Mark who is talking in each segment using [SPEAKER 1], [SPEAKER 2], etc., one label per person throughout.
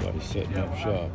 [SPEAKER 1] Somebody setting up shop.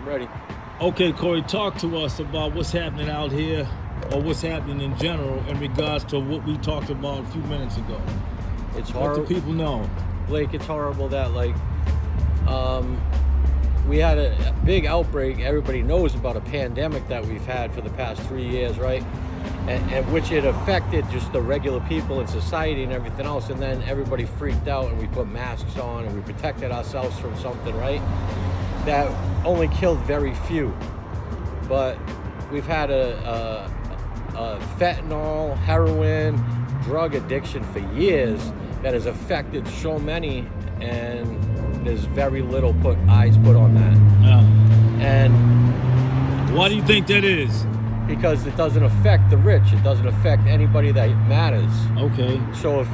[SPEAKER 2] Ready.
[SPEAKER 1] Okay, Corey, talk to us about what's happening out here, or what's happening in general in regards to what we talked about a few minutes ago.
[SPEAKER 2] It's horrible.
[SPEAKER 1] Let the people know.
[SPEAKER 2] Blake, it's horrible that we had a big outbreak. Everybody knows about a pandemic that we've had for the past 3 years, right? And which it affected just the regular people in society and everything else. And then everybody freaked out and we put masks on and we protected ourselves from something, right? That only killed very few. But we've had a fentanyl, heroin, drug addiction for years that has affected so many, and there's very little eyes put on that.
[SPEAKER 1] Yeah.
[SPEAKER 2] And
[SPEAKER 1] why do you think that is?
[SPEAKER 2] Because it doesn't affect the rich. It doesn't affect anybody that matters.
[SPEAKER 1] Okay.
[SPEAKER 2] So if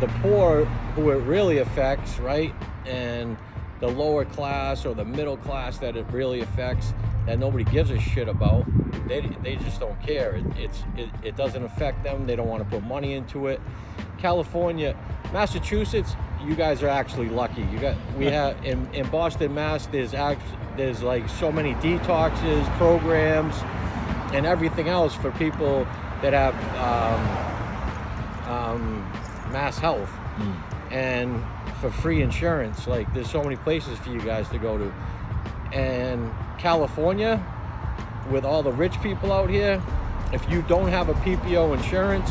[SPEAKER 2] the poor, who it really affects, right, and the lower class or the middle class that it really affects, that nobody gives a shit about, they just don't care. It doesn't affect them. They don't want to put money into it. California, Massachusetts, you guys are actually lucky. We have in Boston, Mass. There's like so many detoxes, programs, and everything else for people that have mass health and for free insurance. Like, there's so many places for you guys to go to. And California, with all the rich people out here, if you don't have a PPO insurance,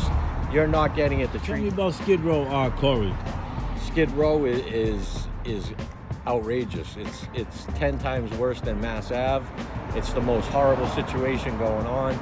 [SPEAKER 2] you're not getting it to treat.
[SPEAKER 1] Tell me about Skid Row, Corey.
[SPEAKER 2] Skid Row is outrageous. It's 10 times worse than Mass Ave. It's the most horrible situation going on.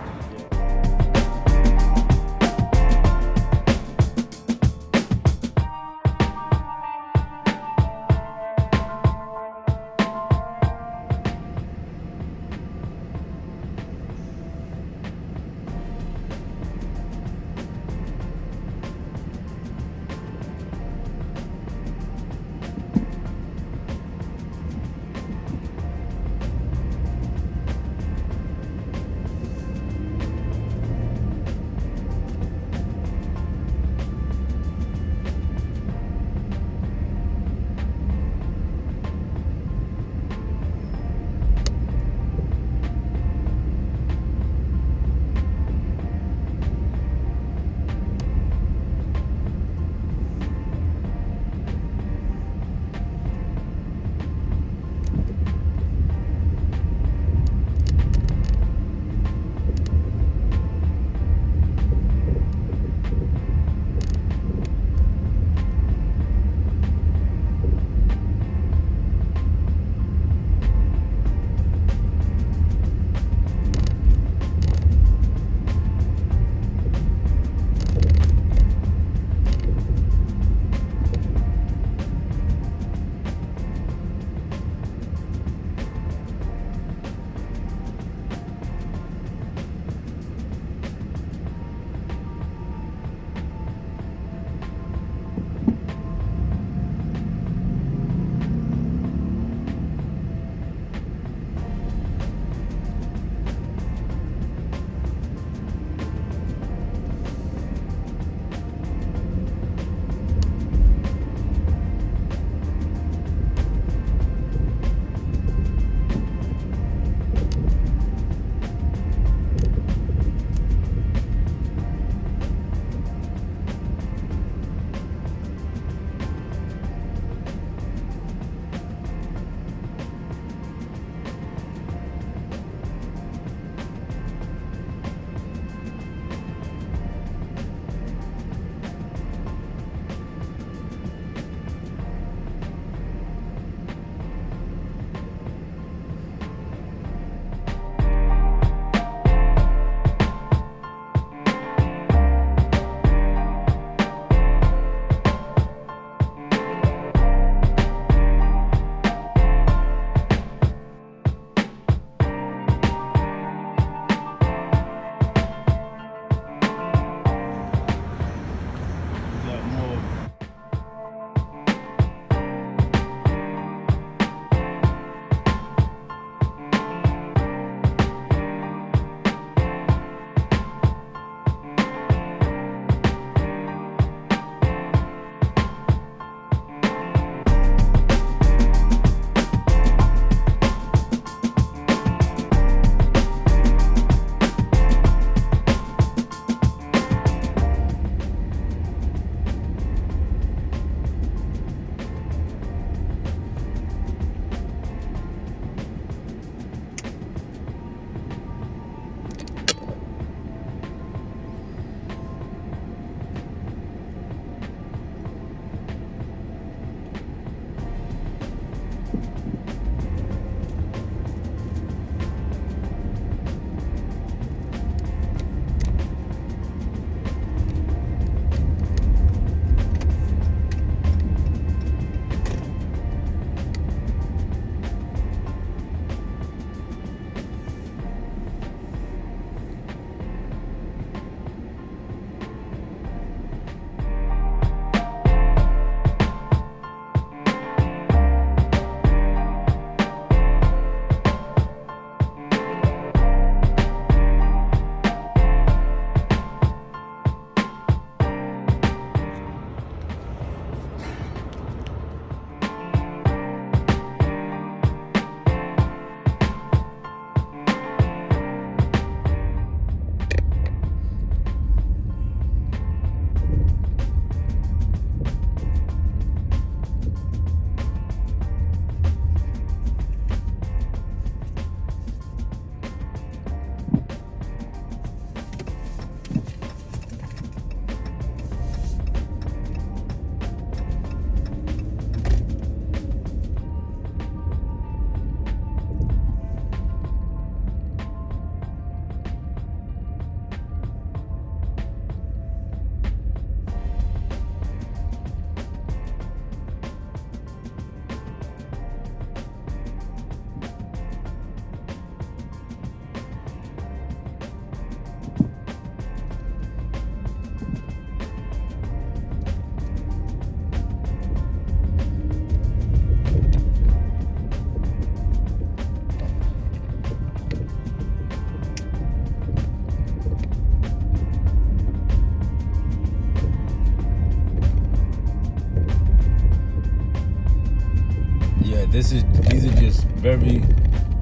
[SPEAKER 1] these are just very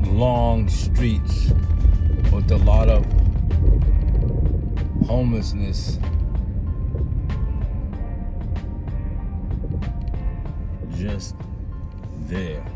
[SPEAKER 1] long streets with a lot of homelessness just there.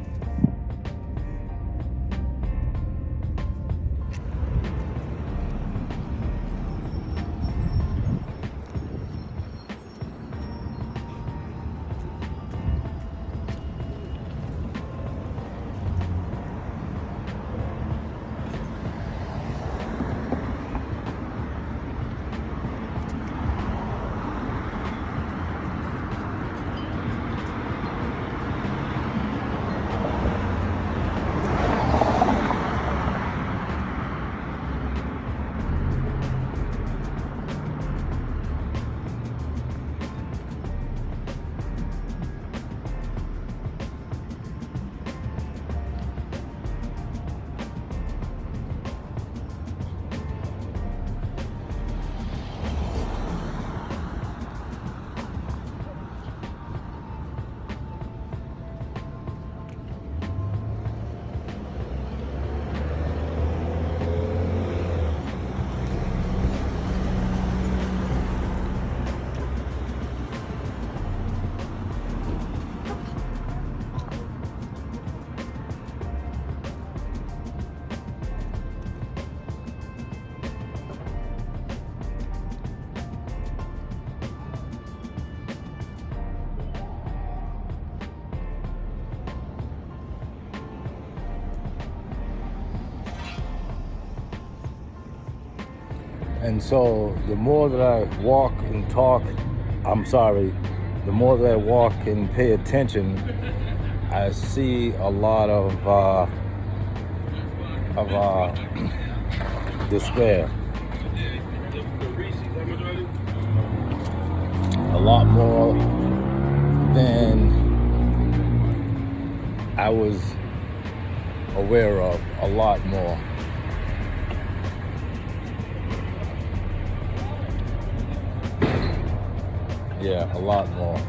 [SPEAKER 1] And so the more that I walk and talk, the more that I walk and pay attention, I see a lot of despair. A lot more than I was aware of, a lot more. Yeah, a lot more.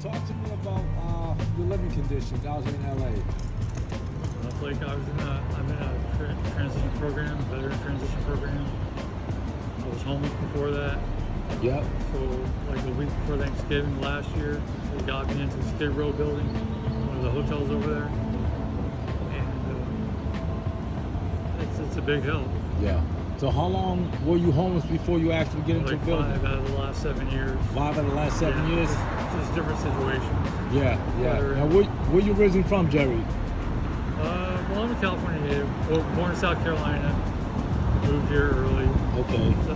[SPEAKER 1] talk to me about your living conditions out here in LA.
[SPEAKER 3] Like I'm in a transition program, veteran transition program. I was homeless before that.
[SPEAKER 1] Yep.
[SPEAKER 3] So like a week before Thanksgiving last year, they got me into the Skid Row building, one of the hotels over there, and it's a big help.
[SPEAKER 1] Yeah. So how long were you homeless before you actually get into
[SPEAKER 3] Like
[SPEAKER 1] the building?
[SPEAKER 3] 5 out of the last 7 years.
[SPEAKER 1] 5 out of the last 7 years?
[SPEAKER 3] Just different situations.
[SPEAKER 1] Yeah, yeah.
[SPEAKER 3] Whether-
[SPEAKER 1] Now, where you originally from, Jerry?
[SPEAKER 3] Well, I'm a California native. Well, born in South Carolina. Moved here early.
[SPEAKER 1] Okay.
[SPEAKER 3] So,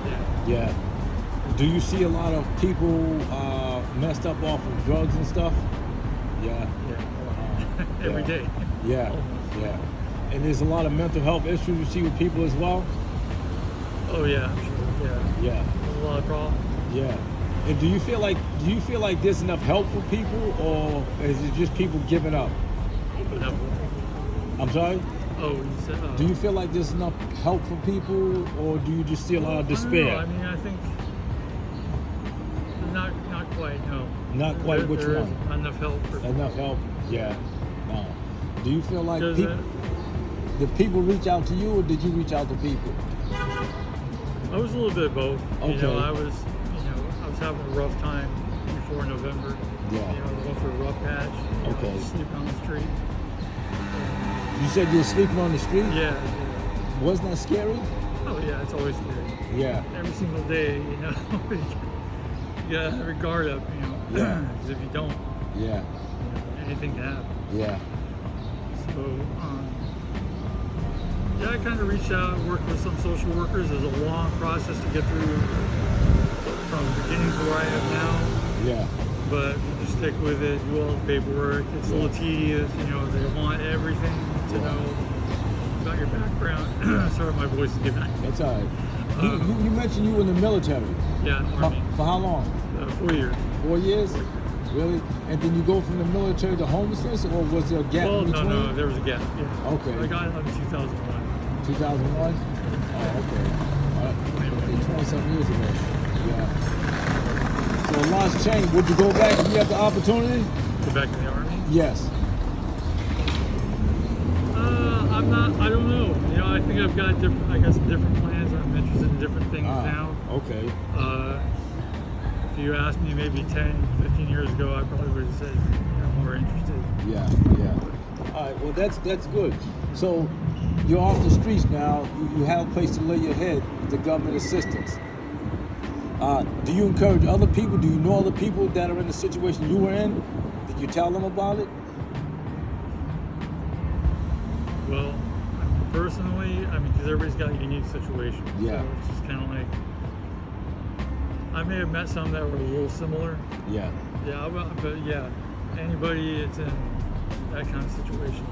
[SPEAKER 3] yeah.
[SPEAKER 1] Yeah. Do you see a lot of people messed up off of drugs and stuff? Yeah.
[SPEAKER 3] Yeah. Every
[SPEAKER 1] yeah.
[SPEAKER 3] day.
[SPEAKER 1] Yeah.
[SPEAKER 3] Almost.
[SPEAKER 1] Yeah. And there's a lot of mental health issues you see with people as well?
[SPEAKER 3] Oh yeah, I'm sure. Yeah.
[SPEAKER 1] Yeah.
[SPEAKER 3] There's a lot of problems.
[SPEAKER 1] Yeah. And do you feel like there's enough help for people, or is it just people giving up?
[SPEAKER 3] But no.
[SPEAKER 1] I'm sorry?
[SPEAKER 3] Oh, you said.
[SPEAKER 1] Do you feel like there's enough help for people, or do you just see a lot of
[SPEAKER 3] I don't know.
[SPEAKER 1] despair?
[SPEAKER 3] I mean, I think not quite. No.
[SPEAKER 1] Not quite. Which
[SPEAKER 3] there
[SPEAKER 1] one?
[SPEAKER 3] isn't enough help for
[SPEAKER 1] Enough help? Yeah. No. Do you feel like
[SPEAKER 3] Does
[SPEAKER 1] people? Did people reach out to you, or did you reach out to people?
[SPEAKER 3] I was a little bit of both.
[SPEAKER 1] Okay.
[SPEAKER 3] You know, I was having a rough time before November.
[SPEAKER 1] Yeah.
[SPEAKER 3] You know, I was going through a rough patch. You know,
[SPEAKER 1] Okay.
[SPEAKER 3] sleeping on the street.
[SPEAKER 1] You said you were sleeping on the street?
[SPEAKER 3] Yeah.
[SPEAKER 1] Wasn't that scary?
[SPEAKER 3] Oh yeah, it's always scary.
[SPEAKER 1] Yeah.
[SPEAKER 3] Every single day, you know. You gotta have your guard up, you know.
[SPEAKER 1] Yeah.
[SPEAKER 3] Because if you don't,
[SPEAKER 1] Yeah.
[SPEAKER 3] anything can happen.
[SPEAKER 1] Yeah.
[SPEAKER 3] So, yeah, I kind of reached out, worked with some social workers. There's a long process to get through from the beginning to where I am now.
[SPEAKER 1] Yeah.
[SPEAKER 3] But you just stick with it, do all the paperwork. It's a little tedious, you know. They want everything to know about your background. Sorry, my voice is giving out.
[SPEAKER 1] That's all right. You mentioned you were in the military.
[SPEAKER 3] Yeah, Army.
[SPEAKER 1] For how long?
[SPEAKER 3] 4 years.
[SPEAKER 1] 4 years? Really? And then you go from the military to homelessness, or was there a gap
[SPEAKER 3] Well,
[SPEAKER 1] in between?
[SPEAKER 3] no, there was a gap. Yeah.
[SPEAKER 1] Okay.
[SPEAKER 3] I got out in 2001.
[SPEAKER 1] 2001? Oh, okay. All right. 20-something years ago. Yeah. So a lot's changed. Would you go back if you had the opportunity?
[SPEAKER 3] Go back to the Army?
[SPEAKER 1] Yes.
[SPEAKER 3] I don't know. You know, I think I got some different plans. I'm interested in different things now.
[SPEAKER 1] Okay.
[SPEAKER 3] If you asked me maybe 10, 15 years ago, I probably would have said, you know, more interested.
[SPEAKER 1] Yeah, yeah. All right, well, that's good. So you're off the streets now. You have a place to lay your head with the government assistance. Do you encourage other people? Do you know other people that are in the situation you were in? Did you tell them about it?
[SPEAKER 3] Well, personally, because everybody's got a unique situation.
[SPEAKER 1] Yeah.
[SPEAKER 3] So it's just kind of like, I may have met some that were a little similar.
[SPEAKER 1] Yeah.
[SPEAKER 3] Yeah, but yeah, anybody that's in that kind of situation,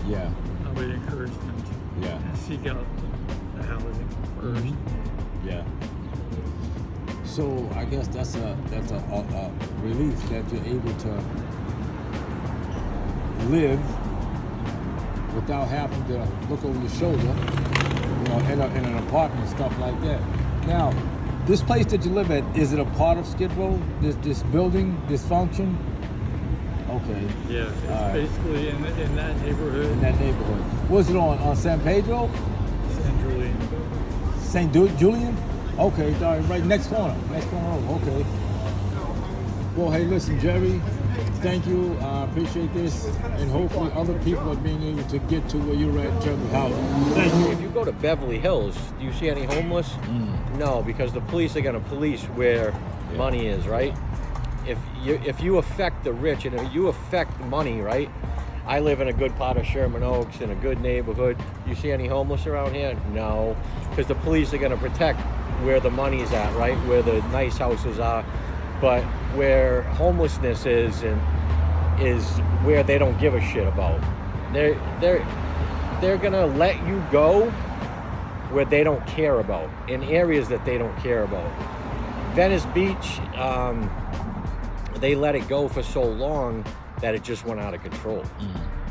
[SPEAKER 1] Yeah.
[SPEAKER 3] I would encourage them to
[SPEAKER 1] Yeah.
[SPEAKER 3] seek out the housing first.
[SPEAKER 1] Yeah. So I guess that's a relief that you're able to live without having to look over your shoulder, you know, in an apartment and stuff like that. Now, this place that you live at, is it a part of Skid Row? This building, this function? Okay.
[SPEAKER 3] Yeah, it's
[SPEAKER 1] All right.
[SPEAKER 3] basically in that neighborhood.
[SPEAKER 1] In that neighborhood. Was it on San Pedro?
[SPEAKER 3] San Julian.
[SPEAKER 1] St. Julian? Okay, all right next corner. Next corner over. Okay. Well, hey, listen, Jerry, thank you. I appreciate this. And hopefully other people are being able to get to where you're at in terms of housing. Thank you.
[SPEAKER 2] If you go to Beverly Hills, do you see any homeless? No, because the police are going to police where money is, right? If you affect the rich and if you affect money, right? I live in a good part of Sherman Oaks in a good neighborhood. You see any homeless around here? No, because the police are going to protect where the money's at, right? Where the nice houses are. But where homelessness is where they don't give a shit about. They're gonna let you go where they don't care about, in areas that they don't care about. Venice Beach, they let it go for so long that it just went out of control.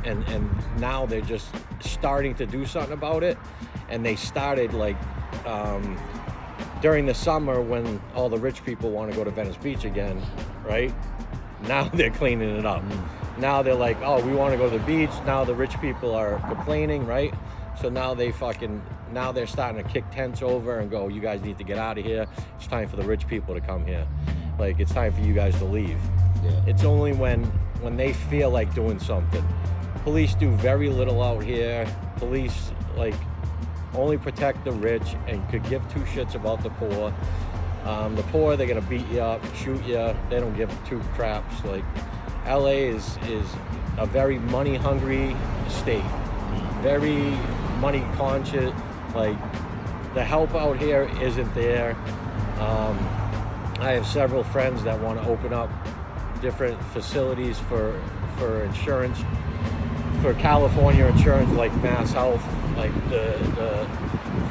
[SPEAKER 2] And now they're just starting to do something about it. And they started like during the summer when all the rich people want to go to Venice Beach again, right? Now they're cleaning it up. Now they're like, oh, we want to go to the beach. Now the rich people are complaining, right? So now they're starting to kick tents over and go, you guys need to get out of here. It's time for the rich people to come here. Like, it's time for you guys to leave.
[SPEAKER 1] Yeah.
[SPEAKER 2] It's only when they feel like doing something. Police do very little out here. Police, like, only protect the rich and could give two shits about the poor. The poor, they're gonna beat you up, shoot you. They don't give two craps. Like, LA is a very money-hungry state, very money-conscious. Like, the help out here isn't there. I have several friends that want to open up different facilities for insurance, for California insurance, like Mass Health, like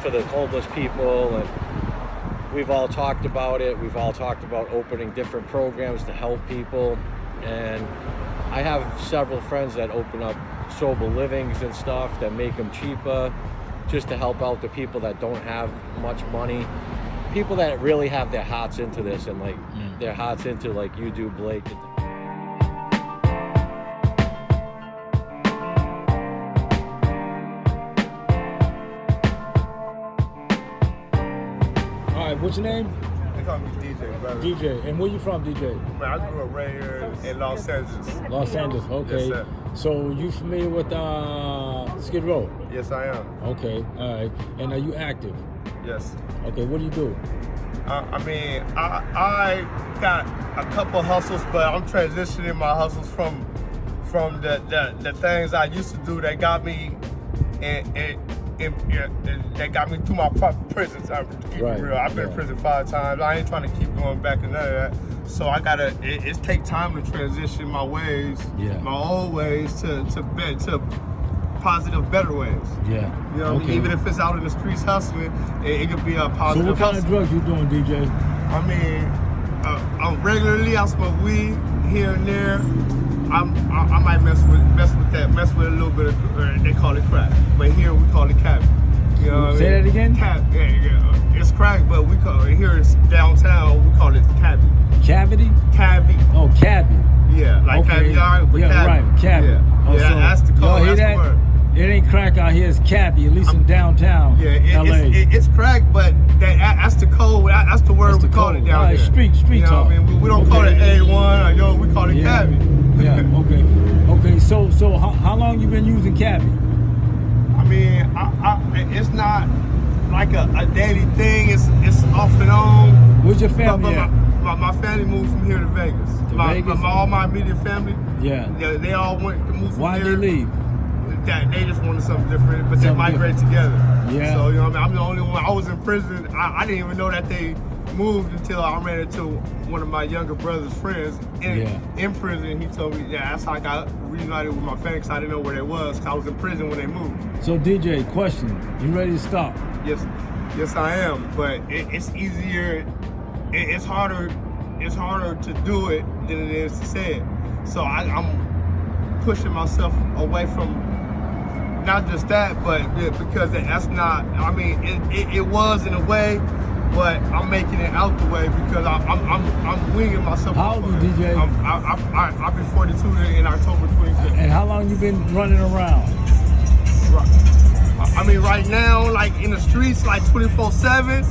[SPEAKER 2] for the homeless people, and we've all talked about it. We've all talked about opening different programs to help people, and I have several friends that open up sober livings and stuff that make them cheaper, just to help out the people that don't have much money, people that really have their hearts into this, and like their hearts into, like you do, Blake.
[SPEAKER 1] All right, what's your name?
[SPEAKER 4] They call me DJ, brother.
[SPEAKER 1] DJ. And where you from, DJ?
[SPEAKER 4] Man, I grew up right here in Los Angeles.
[SPEAKER 1] Los Angeles, okay.
[SPEAKER 4] Yes, sir.
[SPEAKER 1] So you familiar with Skid Row?
[SPEAKER 4] Yes, I am.
[SPEAKER 1] Okay, all right. And are you active?
[SPEAKER 4] Yes.
[SPEAKER 1] Okay, what do you do?
[SPEAKER 4] I got a couple hustles, but I'm transitioning my hustles from the things I used to do that got me that got me through my prison time. To keep it real, I've been in prison 5 times. I ain't trying to keep going back and none of that. So I gotta. It take time to transition my ways, my old ways, to positive, better ways.
[SPEAKER 1] Yeah.
[SPEAKER 4] You know what I mean? Even if it's out in the streets hustling, it could be a positive.
[SPEAKER 1] So what kind of drugs you doing, DJ?
[SPEAKER 4] I mean, I'm regularly, I smoke weed here and there. I might mess with a little bit of, they call it crack, but here we call it cabbie. You know what I mean?
[SPEAKER 1] Say that again?
[SPEAKER 4] Yeah. It's crack, but we call it, here it's downtown, we call it cabbie.
[SPEAKER 1] Cavity?
[SPEAKER 4] Cabbie.
[SPEAKER 1] Oh, cabbie.
[SPEAKER 4] Yeah, like caviar, but
[SPEAKER 1] yeah,
[SPEAKER 4] cabbie.
[SPEAKER 1] Right, cabbie.
[SPEAKER 4] Yeah,
[SPEAKER 1] Oh,
[SPEAKER 4] yeah,
[SPEAKER 1] so
[SPEAKER 4] that's the code, that's the word.
[SPEAKER 1] It ain't crack out here, it's cabbie, at least in downtown LA.
[SPEAKER 4] It's crack, but that's the code, that's the word we call it down here.
[SPEAKER 1] Street
[SPEAKER 4] you know
[SPEAKER 1] talk.
[SPEAKER 4] What I mean? We don't call it A1 or we call it cabbie.
[SPEAKER 1] Yeah, okay. So how long you been using cabbie?
[SPEAKER 4] I mean, it's not like a daily thing. It's off and on.
[SPEAKER 1] Where's your family at?
[SPEAKER 4] My family moved from here to Vegas. All my immediate family.
[SPEAKER 1] Yeah.
[SPEAKER 4] They all went to move from
[SPEAKER 1] Why'd
[SPEAKER 4] here.
[SPEAKER 1] they leave?
[SPEAKER 4] They just wanted something different, but they migrate together.
[SPEAKER 1] Yeah.
[SPEAKER 4] So you know what I mean? I'm the only one. I was in prison. I didn't even know that they moved until I ran into one of my younger brother's friends in prison. He told me, that's how I got reunited with my family, because I didn't know where they was, because I was in prison when they moved.
[SPEAKER 1] So DJ, question, you ready to stop?
[SPEAKER 4] Yes I am, but it's easier, it's harder to do it than it is to say it. So I'm pushing myself away from not just that, but because that's not, I mean, it was in a way, but I'm making it out the way because I'm winging myself.
[SPEAKER 1] How old are you, DJ?
[SPEAKER 4] I'll be 42 in October 25th.
[SPEAKER 1] And how long you been running around?
[SPEAKER 4] I mean, right now, like in the streets, like 24/7,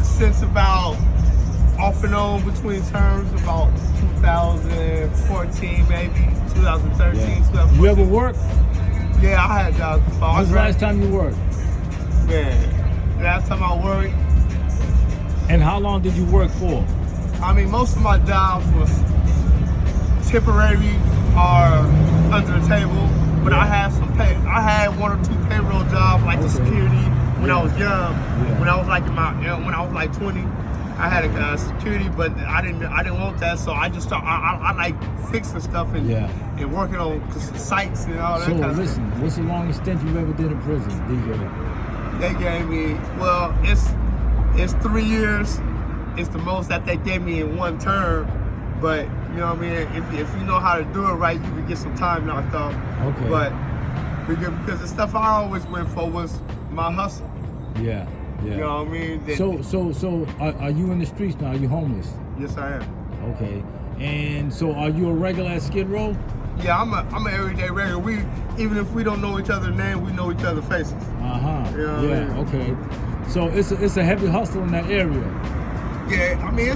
[SPEAKER 4] since about off and on between terms, about 2014, maybe 2013, 2014.
[SPEAKER 1] You ever work?
[SPEAKER 4] Yeah, I had jobs before.
[SPEAKER 1] When's the last time you worked?
[SPEAKER 4] Man, last time I worked.
[SPEAKER 1] And how long did you work for?
[SPEAKER 4] I mean, most of my jobs was temporary or under the table, but I had I had 1 or 2 payroll jobs, like the security when I was young. When I was like when I was like 20, I had a security, but I didn't want that, so I just started. I like fixing stuff and working on sites and all that kind of stuff. So listen,
[SPEAKER 1] what's the longest stint you ever did in prison, DJ?
[SPEAKER 4] They gave me, well, it's 3 years. It's the most that they gave me in one term, but you know what I mean. If you know how to do it right, you can get some time knocked off.
[SPEAKER 1] Okay.
[SPEAKER 4] But because the stuff I always went for was my hustle.
[SPEAKER 1] Yeah.
[SPEAKER 4] You know what I mean?
[SPEAKER 1] So are you in the streets now? Are you homeless?
[SPEAKER 4] Yes, I am.
[SPEAKER 1] Okay. And so, are you a regular at Skid Row?
[SPEAKER 4] Yeah, I'm an everyday regular. Even if we don't know each other's name, we know each other's faces.
[SPEAKER 1] Yeah.
[SPEAKER 4] Yeah.
[SPEAKER 1] Okay. So it's a heavy hustle in that area.
[SPEAKER 4] Yeah, I mean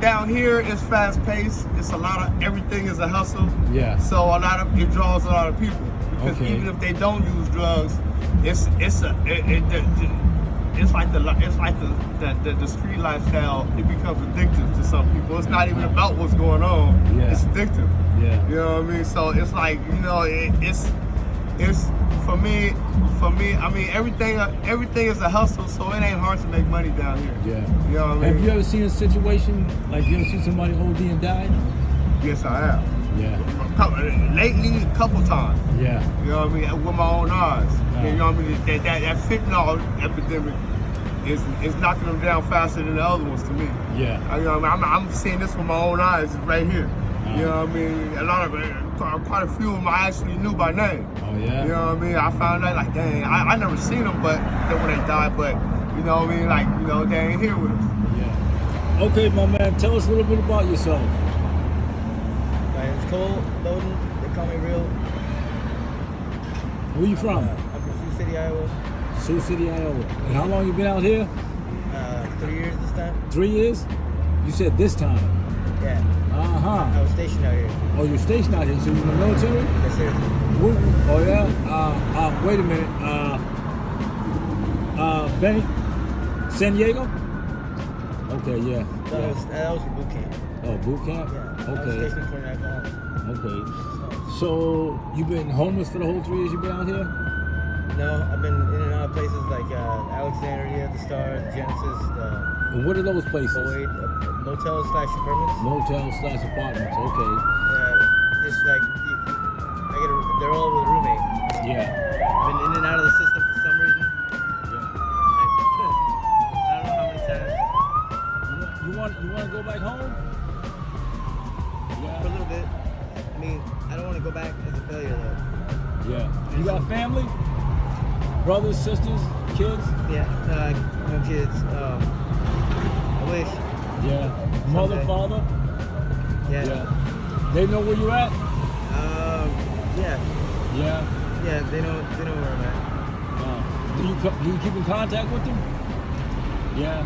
[SPEAKER 4] down here it's fast paced. It's a lot of everything is a hustle.
[SPEAKER 1] Yeah.
[SPEAKER 4] So it draws a lot of people because
[SPEAKER 1] Okay.
[SPEAKER 4] even if they don't use drugs, it's like the street lifestyle. It becomes addictive to some people. It's not even about what's going on.
[SPEAKER 1] Yeah.
[SPEAKER 4] It's addictive.
[SPEAKER 1] Yeah.
[SPEAKER 4] You know what I mean? So it's like, you know, it's for me. I mean, everything is a hustle, so it ain't hard to make money down here.
[SPEAKER 1] Yeah.
[SPEAKER 4] You know what I mean?
[SPEAKER 1] Have you ever seen a situation like you ever seen somebody OD and die?
[SPEAKER 4] Yes, I have.
[SPEAKER 1] Yeah.
[SPEAKER 4] Lately, a couple times.
[SPEAKER 1] Yeah.
[SPEAKER 4] You know what I mean? With my own eyes.
[SPEAKER 1] Uh-huh.
[SPEAKER 4] You know what I mean? That fentanyl epidemic is knocking them down faster than the other ones to me.
[SPEAKER 1] Yeah.
[SPEAKER 4] You know what I mean? I'm seeing this with my own eyes right here. You know what I mean? Quite a few of them I actually knew by name.
[SPEAKER 1] Oh yeah.
[SPEAKER 4] You know what I mean? I found out like, dang, I never seen them, but then when they died, but you know what I mean? Like, you know, they ain't here with us.
[SPEAKER 1] Yeah. Okay, my man, tell us a little bit about yourself.
[SPEAKER 5] My name's Cole Loden. They call me Real.
[SPEAKER 1] Where you from?
[SPEAKER 5] I'm from Sioux City, Iowa.
[SPEAKER 1] Sioux City, Iowa. And how long you been out here?
[SPEAKER 5] 3 years this time.
[SPEAKER 1] 3 years? You said this time.
[SPEAKER 5] Yeah. I
[SPEAKER 1] Uh-huh.
[SPEAKER 5] was stationed out here.
[SPEAKER 1] Oh, you're stationed out here, so you're in the military?
[SPEAKER 5] Yes, sir.
[SPEAKER 1] Oh yeah? Wait a minute. Benny? San Diego? Okay, yeah.
[SPEAKER 5] That was for boot camp.
[SPEAKER 1] Oh, boot camp?
[SPEAKER 5] Yeah. I was
[SPEAKER 1] Okay.
[SPEAKER 5] stationed for Oklahoma.
[SPEAKER 1] Okay. So you've been homeless for the whole 3 years you've been out here?
[SPEAKER 5] No, I've been in and out of places like Alexandria, the Star, the Genesis, the
[SPEAKER 1] And what are those places?
[SPEAKER 5] Boyd, motels / apartments.
[SPEAKER 1] Motel/apartments. Okay.
[SPEAKER 5] Just like they're all with a roommate.
[SPEAKER 1] Yeah.
[SPEAKER 5] Been in and out of the system for some reason.
[SPEAKER 1] Yeah.
[SPEAKER 5] I don't know how many times.
[SPEAKER 1] You want to go back home?
[SPEAKER 5] For a
[SPEAKER 1] Yeah.
[SPEAKER 5] little bit. I mean, I don't want to go back as a failure though.
[SPEAKER 1] Yeah. You got family? Brothers, sisters, kids?
[SPEAKER 5] Yeah, no kids. I wish.
[SPEAKER 1] Yeah. Mother,
[SPEAKER 5] Someday.
[SPEAKER 1] father?
[SPEAKER 5] Yeah.
[SPEAKER 1] Yeah. They know where you're at?
[SPEAKER 5] Yeah.
[SPEAKER 1] Yeah.
[SPEAKER 5] Yeah. They know where I'm at.
[SPEAKER 1] Do you keep in contact with them? Yeah.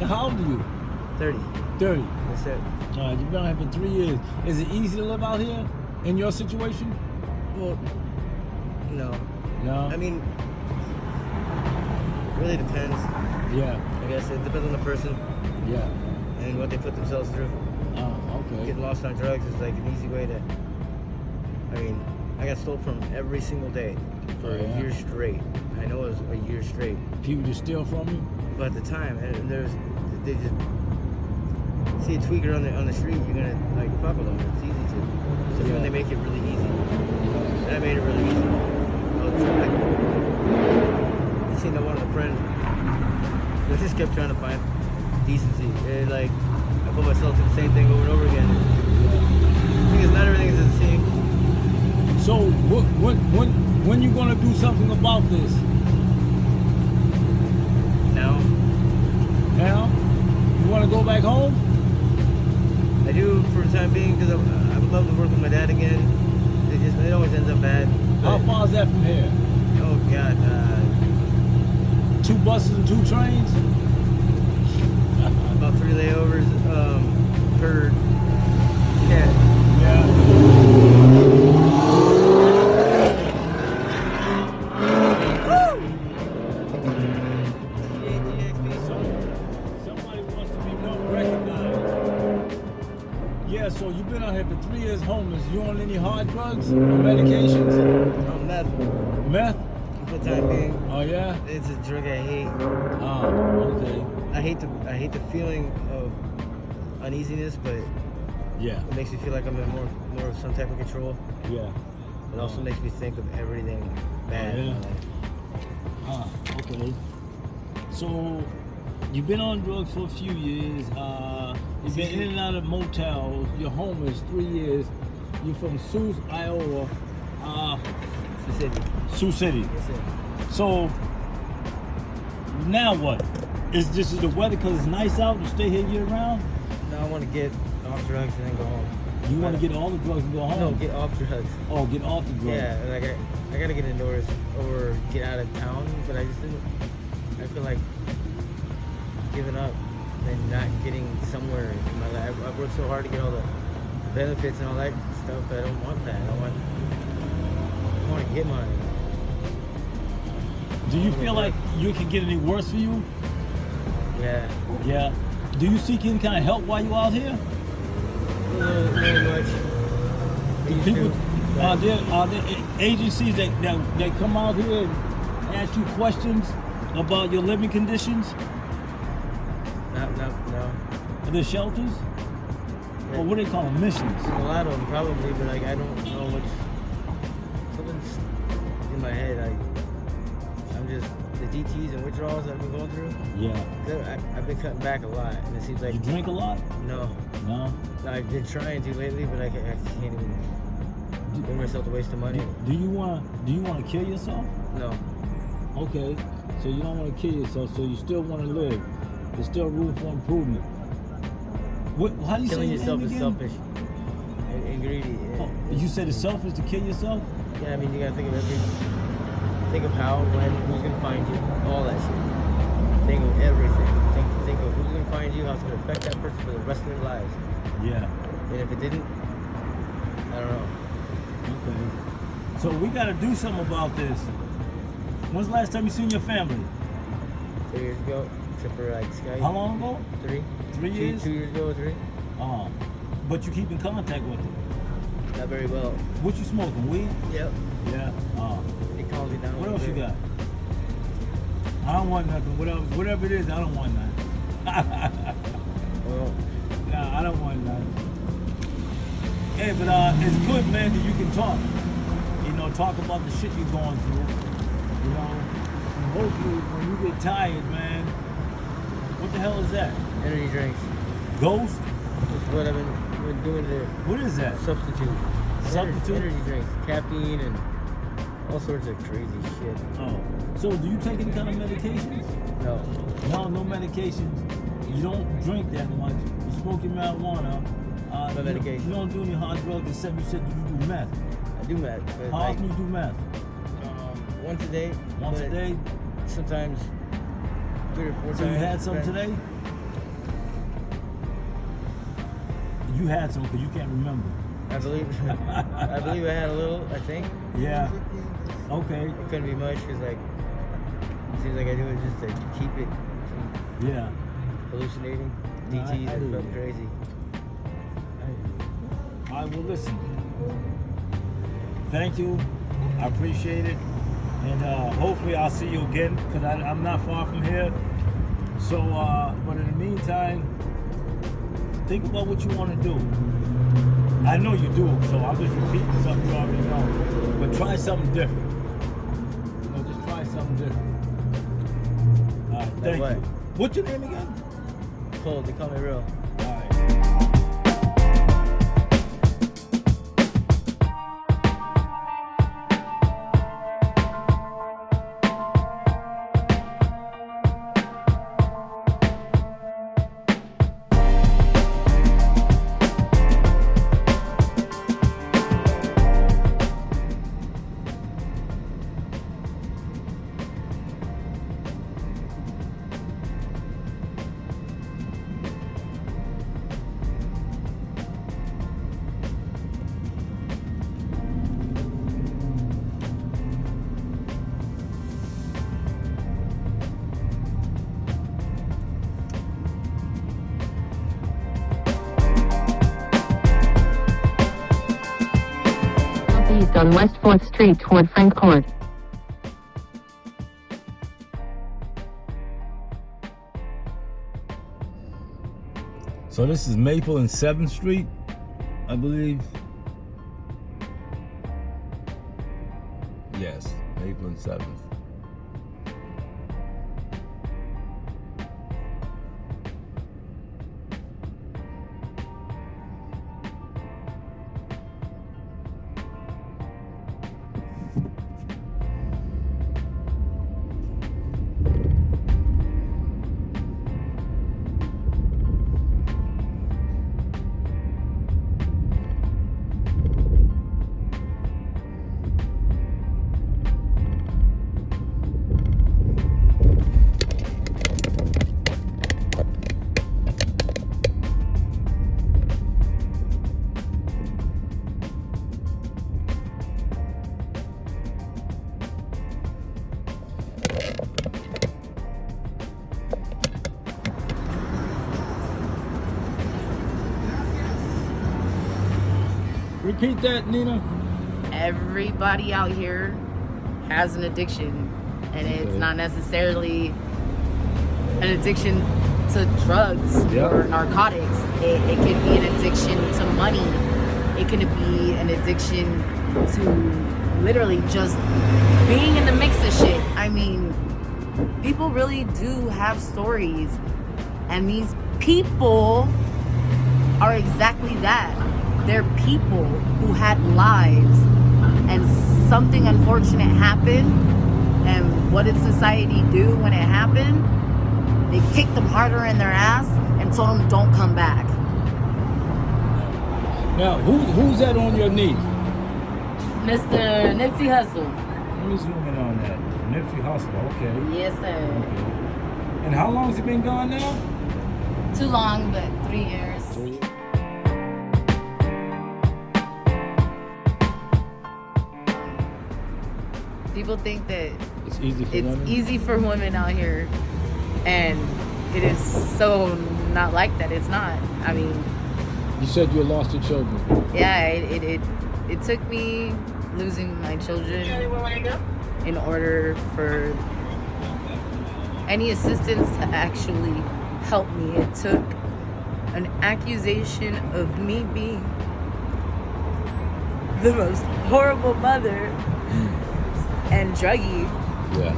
[SPEAKER 1] Now, how old are you?
[SPEAKER 5] 30.
[SPEAKER 1] 30.
[SPEAKER 5] That's it.
[SPEAKER 1] You've been out here for 3 years. Is it easy to live out here in your situation?
[SPEAKER 5] Well, no.
[SPEAKER 1] No.
[SPEAKER 5] I mean, it really depends.
[SPEAKER 1] Yeah.
[SPEAKER 5] I guess it depends on the person
[SPEAKER 1] Yeah.
[SPEAKER 5] and what they put themselves through.
[SPEAKER 1] Okay.
[SPEAKER 5] Getting lost on drugs is like an easy way to. I mean, I got stole from every single day for
[SPEAKER 1] Oh, yeah?
[SPEAKER 5] a year straight. I know it was a year straight.
[SPEAKER 1] People just steal from you?
[SPEAKER 5] But at the time, and they just see a tweaker on the street, you're gonna like fuck with them. It's easy to, especially
[SPEAKER 1] Yeah.
[SPEAKER 5] when they make it really easy. And I made it really easy. I was like, I seen that one of the friends. I just kept trying to find decency. And like, I put myself through the same thing over and over again. Because not everything is the same.
[SPEAKER 1] So when you gonna do something about this?
[SPEAKER 5] Now,
[SPEAKER 1] Now? You wanna go back home?
[SPEAKER 5] I do for the time being because I would love to work with my dad again. It always ends up bad.
[SPEAKER 1] How
[SPEAKER 5] but-
[SPEAKER 1] far is that from here?
[SPEAKER 5] Oh God.
[SPEAKER 1] 2 buses and 2 trains?
[SPEAKER 5] About 3 layovers per. Yeah.
[SPEAKER 1] Yeah. Somebody wants to be recognized. Yeah, so you've been out here for 3 years homeless. You on any hard drugs or medications?
[SPEAKER 5] Meth.
[SPEAKER 1] Meth?
[SPEAKER 5] For the time being,
[SPEAKER 1] Oh yeah?
[SPEAKER 5] it's a drug I hate.
[SPEAKER 1] Oh, okay.
[SPEAKER 5] I hate the feeling of uneasiness, but
[SPEAKER 1] Yeah.
[SPEAKER 5] it makes me feel like I'm in more of some type of control.
[SPEAKER 1] Yeah.
[SPEAKER 5] It also makes me think of everything bad. in my
[SPEAKER 1] Yeah.
[SPEAKER 5] life.
[SPEAKER 1] Okay. So you've been on drugs for a few years. You've been in and out of motels. You're homeless 3 years. You're from Sioux, Iowa.
[SPEAKER 5] Sioux City.
[SPEAKER 1] Sioux City.
[SPEAKER 5] That's it.
[SPEAKER 1] So now what? Is this the weather because it's nice out? You stay here year round?
[SPEAKER 5] No, I want to get off drugs and then go home.
[SPEAKER 1] You want to get all the drugs and go home?
[SPEAKER 5] No, get off drugs.
[SPEAKER 1] Oh, get off the drugs.
[SPEAKER 5] Yeah, like I gotta get indoors or get out of town, but I just didn't. I feel like giving up and not getting somewhere in my life. I've worked so hard to get all the benefits and all that stuff, but I don't want that. I want to get mine.
[SPEAKER 1] Do you feel like you can get any worse for you?
[SPEAKER 5] Yeah.
[SPEAKER 1] Yeah. Do you seek any kind of help while you're out here?
[SPEAKER 5] Not much.
[SPEAKER 1] People, are there agencies that come out here and ask you questions about your living conditions?
[SPEAKER 5] No.
[SPEAKER 1] Are there shelters?
[SPEAKER 5] Yeah.
[SPEAKER 1] Or what do they call them? Missions?
[SPEAKER 5] A lot of them probably, but like I don't know something's in my head. I'm just the DTs and withdrawals that I've been going through.
[SPEAKER 1] Yeah.
[SPEAKER 5] I've been cutting back a lot, and it seems like
[SPEAKER 1] You drink a lot?
[SPEAKER 5] no.
[SPEAKER 1] No.
[SPEAKER 5] I've been trying to lately, but I can't even bring myself to waste of money.
[SPEAKER 1] Do you want to kill yourself?
[SPEAKER 5] No.
[SPEAKER 1] Okay. So you don't want to kill yourself. So you still want to live. There's still room for improvement. How do you
[SPEAKER 5] Killing
[SPEAKER 1] say
[SPEAKER 5] yourself
[SPEAKER 1] your
[SPEAKER 5] is
[SPEAKER 1] name again?
[SPEAKER 5] selfish and greedy.
[SPEAKER 1] Oh, you said it's selfish to kill yourself?
[SPEAKER 5] Yeah, I mean, you gotta think of how, when, who's gonna find you, all that shit. Think of everything. Think of who's gonna find you, how it's gonna affect that person for the rest of their lives.
[SPEAKER 1] Yeah.
[SPEAKER 5] And if it didn't, I don't know.
[SPEAKER 1] Okay. So we got to do something about this. When's the last time you seen your family?
[SPEAKER 5] 2 years ago, except for like Skype.
[SPEAKER 1] How long ago?
[SPEAKER 5] 3.
[SPEAKER 1] 3 years?
[SPEAKER 5] 2 years ago, 3.
[SPEAKER 1] But you keep in contact with them.
[SPEAKER 5] Not very well.
[SPEAKER 1] What you smoking? Weed?
[SPEAKER 5] Yep.
[SPEAKER 1] Yeah.
[SPEAKER 5] It calms me down.
[SPEAKER 1] What
[SPEAKER 5] a
[SPEAKER 1] else you
[SPEAKER 5] bit.
[SPEAKER 1] got? I don't want nothing. Whatever it is, I don't want nothing.
[SPEAKER 5] Well,
[SPEAKER 1] Nah, I don't want nothing. Hey, but it's good, man, that you can talk. You know, talk about the shit you're going through. You know, and hopefully when you get tired, man. What the hell is that?
[SPEAKER 5] energy drinks.
[SPEAKER 1] Ghost?
[SPEAKER 5] That's what I've been doing to
[SPEAKER 1] What is that?
[SPEAKER 5] substitute.
[SPEAKER 1] Substitute?
[SPEAKER 5] Energy drinks, caffeine, and all sorts of crazy shit.
[SPEAKER 1] Oh. So do you take any kind of medications?
[SPEAKER 5] No.
[SPEAKER 1] No medications. You don't drink that much. You smoke your marijuana.
[SPEAKER 5] No medication.
[SPEAKER 1] You don't do any hard drugs except you said you do meth.
[SPEAKER 5] I do meth. But
[SPEAKER 1] How often you do meth?
[SPEAKER 5] once a day.
[SPEAKER 1] Once a
[SPEAKER 5] but
[SPEAKER 1] day?
[SPEAKER 5] Sometimes 3 or 4 times.
[SPEAKER 1] So you had some
[SPEAKER 5] depends.
[SPEAKER 1] today? You had some because you can't remember.
[SPEAKER 5] I believe I had a little, I think.
[SPEAKER 1] Yeah. Okay.
[SPEAKER 5] It couldn't be much because like it seems like I do it just to keep it from
[SPEAKER 1] Yeah.
[SPEAKER 5] hallucinating.
[SPEAKER 1] No,
[SPEAKER 5] DTs
[SPEAKER 1] I
[SPEAKER 5] and
[SPEAKER 1] hear
[SPEAKER 5] stuff
[SPEAKER 1] you.
[SPEAKER 5] crazy.
[SPEAKER 1] I will listen. Thank you. I appreciate it. And hopefully I'll see you again because I'm not far from here. So, but in the meantime, think about what you want to do. I know you do, so I'm just repeating something you already know. But try something different. You know, just try something different. All right, thank
[SPEAKER 5] what?
[SPEAKER 1] you. What's your name again?
[SPEAKER 5] Cold, they call me real.
[SPEAKER 1] All right.
[SPEAKER 6] Southeast on West 4th Street toward Frank Court.
[SPEAKER 1] So this is Maple and 7th Street, I believe. Yes, Maple and 7th. Repeat that, Nina.
[SPEAKER 7] Everybody out here has an addiction, and it's
[SPEAKER 1] Okay.
[SPEAKER 7] not necessarily an addiction to drugs
[SPEAKER 1] Yeah.
[SPEAKER 7] or narcotics. It could be an addiction to money. It could be an addiction to literally just being in the mix of shit. I mean, people really do have stories, and these people are exactly that. They're people who had lives, and something unfortunate happened. And what did society do when it happened? They kicked them harder in their ass and told them don't come back.
[SPEAKER 1] Now, who's that on your knee?
[SPEAKER 7] Mr. Nipsey Hussle.
[SPEAKER 1] Let me zoom in on that. Nipsey Hussle, okay.
[SPEAKER 7] Yes, sir.
[SPEAKER 1] Okay. And how long has he been gone now?
[SPEAKER 7] Too long, but 3 years.
[SPEAKER 1] 3 years.
[SPEAKER 7] People think that
[SPEAKER 1] It's easy for
[SPEAKER 7] it's
[SPEAKER 1] women?
[SPEAKER 7] easy for women out here, and it is so not like that. It's not. I mean,
[SPEAKER 1] You said you lost your children.
[SPEAKER 7] yeah, it took me losing my children in order for any assistance to actually help me. It took an accusation of me being the most horrible mother and druggie
[SPEAKER 1] Yeah.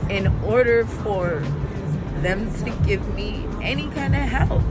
[SPEAKER 7] in order for them to give me any kind of help.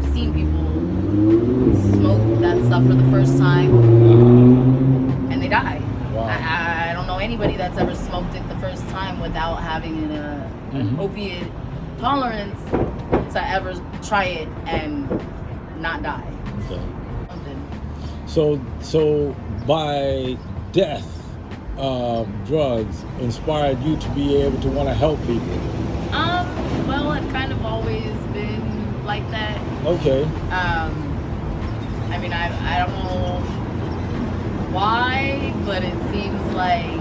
[SPEAKER 7] I've seen people smoke that stuff for the first time and they die.
[SPEAKER 1] Wow.
[SPEAKER 7] I don't know anybody that's ever smoked it the first time without having an opiate tolerance to ever try it and not die.
[SPEAKER 1] Okay.
[SPEAKER 7] Something.
[SPEAKER 1] So by death, drugs inspired you to be able to want to help people.
[SPEAKER 7] Well, I've kind of always been like that.
[SPEAKER 1] Okay.
[SPEAKER 7] I mean, I don't know why, but it seems like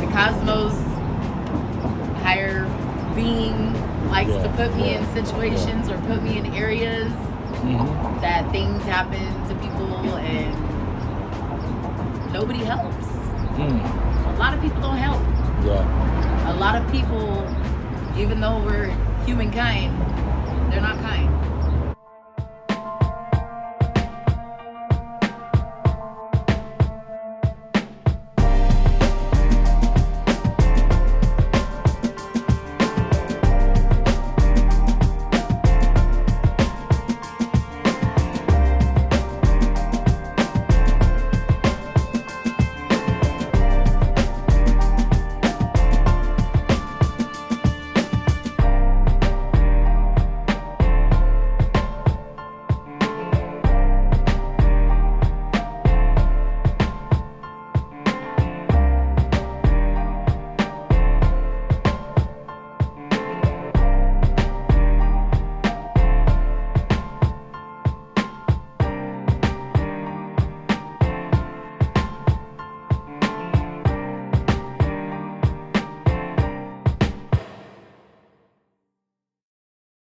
[SPEAKER 7] the cosmos higher being likes to put me in situations or put me in areas that things happen to people and nobody helps. A lot of people don't help.
[SPEAKER 1] Yeah.
[SPEAKER 7] A lot of people, even though we're humankind,